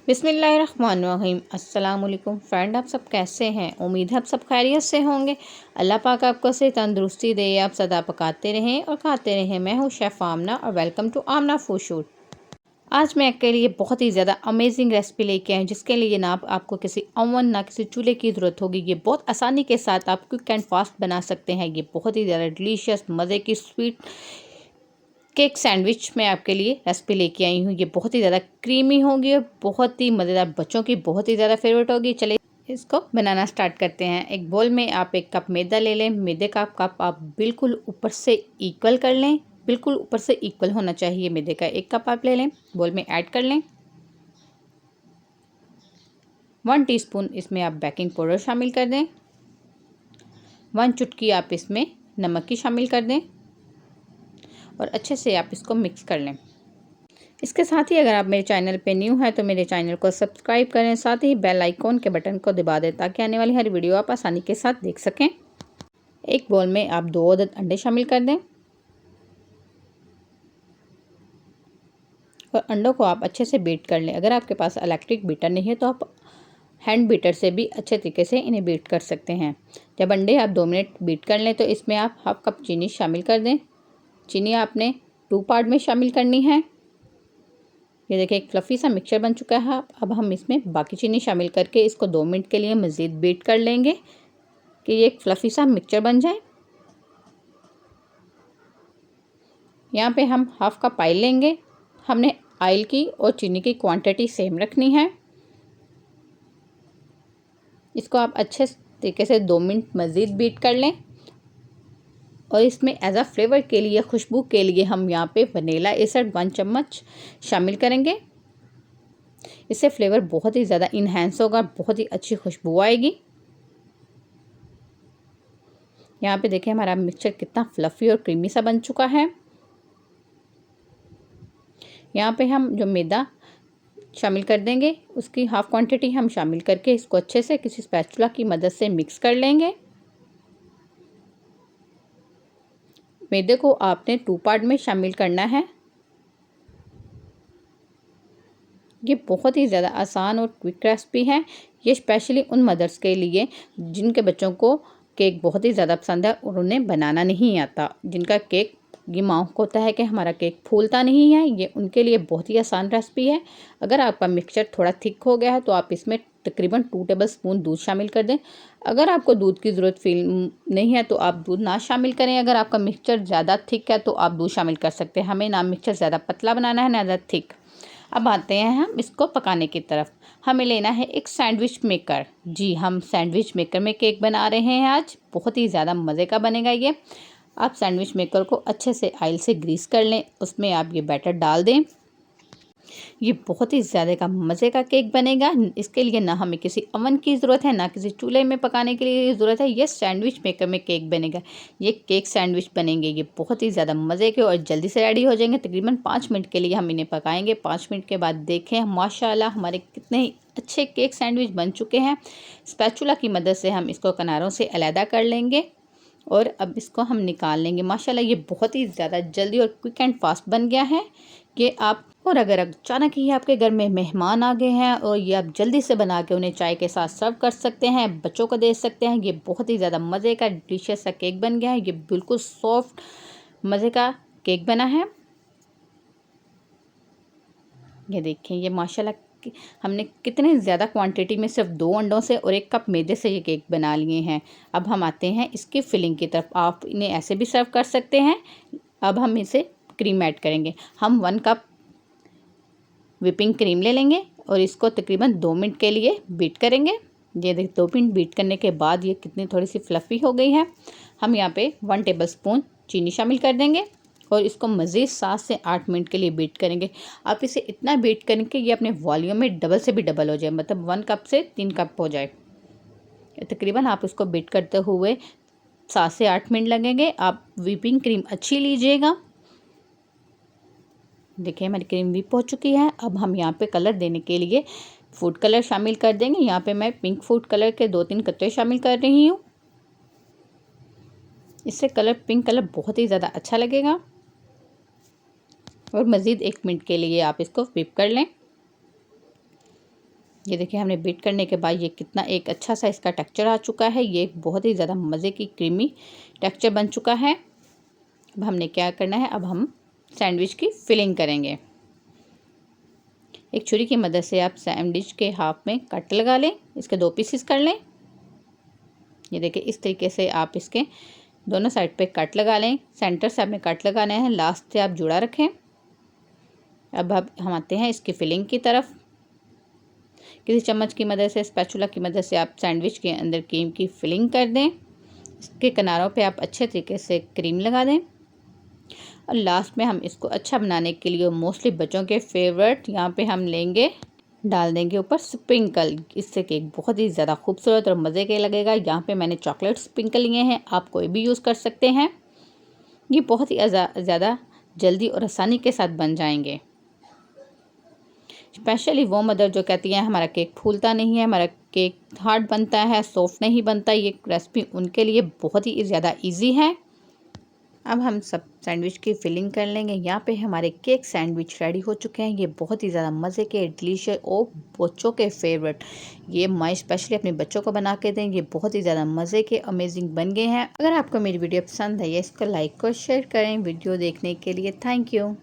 बिस्मिल्लाहिर्रहमानिर्रहीम। अस्सलाम वालेकुम फ्रेंड, आप सब कैसे हैं? उम्मीद है आप सब खैरियत से होंगे। अल्लाह पाक आपको से तंदुरुस्ती दे, आप सदा पकाते रहें और खाते रहें। मैं हूँ शेफ़ आमना और welcome to Aamna food shoot. आज मैं आपके लिए बहुत ही ज़्यादा अमेजिंग रेसिपी लेके आई हूँ, जिसके लिए ना आपको किसी ओवन ना किसी चूल्हे की ज़रूरत होगी। ये बहुत आसानी के साथ आप क्विक एंड फास्ट बना सकते हैं। ये बहुत ही ज़्यादा डिलीशियस मज़े की स्वीट केक सैंडविच मैं आपके लिए रेसिपी लेके आई हूँ। ये बहुत ही ज़्यादा क्रीमी होगी और बहुत ही मज़ेदार, बच्चों की बहुत ही ज़्यादा फेवरेट होगी। चलिए इसको बनाना स्टार्ट करते हैं। एक बोल में आप 1 कप मैदा ले लें। मैदे का कप आप बिल्कुल ऊपर से इक्वल कर लें, बिल्कुल ऊपर से इक्वल होना चाहिए। मैदे का 1 कप आप ले लें, बोल में ऐड कर लें। 1 टीस्पून इसमें आप बेकिंग पाउडर शामिल कर दें। 1 चुटकी आप इसमें नमक की शामिल कर दें और अच्छे से आप इसको मिक्स कर लें। इसके साथ ही अगर आप मेरे चैनल पे न्यू हैं तो मेरे चैनल को सब्सक्राइब करें, साथ ही बेल आइकॉन के बटन को दबा दें ताकि आने वाली हर वीडियो आप आसानी के साथ देख सकें। एक बाउल में आप 2 अदद अंडे शामिल कर दें और अंडों को आप अच्छे से बीट कर लें। अगर आपके पास इलेक्ट्रिक बीटर नहीं है तो आप हैंड बीटर से भी अच्छे तरीके से इन्हें बीट कर सकते हैं। जब अंडे आप 2 मिनट बीट कर लें तो इसमें आप हाफ कप चीनी शामिल कर दें। चीनी आपने 2 पार्ट में शामिल करनी है। ये देखिए एक फ्लफ़ी सा मिक्सचर बन चुका है। अब हम इसमें बाकी चीनी शामिल करके इसको 2 मिनट के लिए मज़ीद बीट कर लेंगे कि ये एक फ्लफ़ी सा मिक्सचर बन जाए। यहाँ पे हम हाफ कप ऑयल लेंगे। हमने ऑयल की और चीनी की क्वांटिटी सेम रखनी है। इसको आप अच्छे तरीके से 2 मिनट मज़ीद बीट कर लें और इसमें एज अ फ्लेवर के लिए, खुशबू के लिए हम यहाँ पे वनीला एसेंस 1 चम्मच शामिल करेंगे। इससे फ्लेवर बहुत ही ज़्यादा इन्हेंस होगा, बहुत ही अच्छी खुशबू आएगी। यहाँ पे देखें हमारा मिक्सचर कितना फ्लफ़ी और क्रीमी सा बन चुका है। यहाँ पे हम जो मैदा शामिल कर देंगे उसकी हाफ क्वांटिटी हम शामिल करके इसको अच्छे से किसी स्पैचुला की मदद से मिक्स कर लेंगे। मैदे को आपने 2 पार्ट में शामिल करना है। ये बहुत ही ज़्यादा आसान और क्विक रेसिपी है। ये स्पेशली उन मदर्स के लिए जिनके बच्चों को केक बहुत ही ज़्यादा पसंद है और उन्हें बनाना नहीं आता, जिनका केक ये माँ को होता है कि हमारा केक फूलता नहीं है। ये उनके लिए बहुत ही आसान रेसिपी है। अगर आपका मिक्सचर थोड़ा थिक हो गया है तो आप इसमें तकरीबन 2 टेबलस्पून दूध शामिल कर दें। अगर आपको दूध की ज़रूरत फील नहीं है तो आप दूध ना शामिल करें। अगर आपका मिक्सचर ज़्यादा थिक है तो आप दूध शामिल कर सकते हैं। हमें ना मिक्सचर ज़्यादा पतला बनाना है ना ज़्यादा थिक। अब आते हैं हम इसको पकाने की तरफ। हमें लेना है एक सैंडविच मेकर। जी, हम सैंडविच मेकर में केक बना रहे हैं आज। बहुत ही ज़्यादा मज़े का बनेगा ये। आप सैंडविच मेकर को अच्छे से ऑयल से ग्रीस कर लें, उसमें आप ये बैटर डाल दें। ये बहुत ही ज़्यादा का मज़े का केक बनेगा। इसके लिए ना हमें किसी ओवन की ज़रूरत है, ना किसी चूल्हे में पकाने के लिए ज़रूरत है। ये सैंडविच मेकर में केक बनेगा। ये केक सैंडविच बनेंगे। ये बहुत ही ज़्यादा मज़े के और जल्दी से रेडी हो जाएंगे। तकरीबन 5 मिनट के लिए हम इन्हें पकाएंगे। 5 मिनट के बाद देखें माशाल्लाह हमारे कितने ही अच्छे केक सैंडविच बन चुके हैं। स्पैचुला की मदद से हम इसको किनारों से अलहदा कर लेंगे और अब इसको हम निकाल लेंगे। माशाल्लाह ये बहुत ही ज़्यादा जल्दी और क्विक एंड फास्ट बन गया है कि आप, और अगर अचानक ही आपके घर में मेहमान आ गए हैं और ये आप जल्दी से बना के उन्हें चाय के साथ सर्व कर सकते हैं, बच्चों को दे सकते हैं। ये बहुत ही ज़्यादा मज़े का डिलीशियस सा केक बन गया है। ये बिल्कुल सॉफ्ट मज़े का केक बना है। ये देखें ये माशाल्लाह हमने कितने ज़्यादा क्वांटिटी में सिर्फ 2 अंडों से और 1 कप मैदे से ये केक बना लिए हैं। अब हम आते हैं इसकी फिलिंग की तरफ। आप इन्हें ऐसे भी सर्व कर सकते हैं। अब हम इसे क्रीम ऐड करेंगे। हम 1 कप व्हिपिंग क्रीम ले लेंगे और इसको तकरीबन 2 मिनट के लिए बीट करेंगे। ये देखिए 2 मिनट बीट करने के बाद ये कितनी थोड़ी सी फ्लफ़ी हो गई है। हम यहाँ पे 1 टेबलस्पून चीनी शामिल कर देंगे और इसको मज़ीद 7 से 8 मिनट के लिए बीट करेंगे। आप इसे इतना बीट करें कि ये अपने वॉल्यूम में डबल से भी डबल हो जाए, मतलब 1 कप से 3 कप हो जाए। तकरीबन आप इसको बीट करते हुए 7 से 8 मिनट लगेंगे। आप व्हिपिंग क्रीम अच्छी लीजिएगा। देखिए हमारी क्रीम व्हिप हो चुकी है। अब हम यहाँ पे कलर देने के लिए फूड कलर शामिल कर देंगे। यहाँ पे मैं पिंक फूड कलर के 2-3 कतरे शामिल कर रही हूँ। इससे पिंक कलर बहुत ही ज़्यादा अच्छा लगेगा। और मज़ीद 1 मिनट के लिए आप इसको व्हिप कर लें। ये देखिए हमने बीट करने के बाद ये कितना एक अच्छा सा इसका टेक्सचर आ चुका है। ये एक बहुत ही ज़्यादा मज़े की क्रीमी टेक्सचर बन चुका है। अब हमने क्या करना है, अब हम सैंडविच की फिलिंग करेंगे। एक छुरी की मदद से आप सैंडविच के हाफ में कट लगा लें, इसके 2 पीसेस कर लें। ये देखिए इस तरीके से आप इसके दोनों साइड पे कट लगा लें। सेंटर से आपने कट लगाना है, लास्ट से आप जुड़ा रखें। अब हम आते हैं इसकी फिलिंग की तरफ। किसी चम्मच की मदद से, स्पैचुला की मदद से आप सैंडविच के अंदर क्रीम की फिलिंग कर दें। इसके किनारों पे आप अच्छे तरीके से क्रीम लगा दें और लास्ट में हम इसको अच्छा बनाने के लिए मोस्टली बच्चों के फेवरेट यहाँ पे हम लेंगे, डाल देंगे ऊपर स्प्रिंकल। इससे केक बहुत ही ज़्यादा खूबसूरत और मज़े के लगेगा। यहाँ पे मैंने चॉकलेट स्प्रिंकल लिए हैं, आप कोई भी यूज़ कर सकते हैं। ये बहुत ही ज़्यादा जल्दी और आसानी के साथ बन जाएंगे। स्पेशली वो मदर जो कहती हैं हमारा केक फूलता नहीं है, हमारा केक हार्ड बनता है, सॉफ्ट नहीं बनता, ये रेसिपी उनके लिए बहुत ही ज़्यादा इजी है। अब हम सब सैंडविच की फिलिंग कर लेंगे। यहाँ पे हमारे केक सैंडविच रेडी हो चुके हैं। ये बहुत ही ज़्यादा मज़े के, डिलीशियस और बच्चों के फेवरेट। ये मैं स्पेशली अपने बच्चों को बना के दें। ये बहुत ही ज़्यादा मज़े के अमेजिंग बन गए हैं। अगर आपको मेरी वीडियो पसंद है, इसको लाइक और शेयर करें। वीडियो देखने के लिए थैंक यू।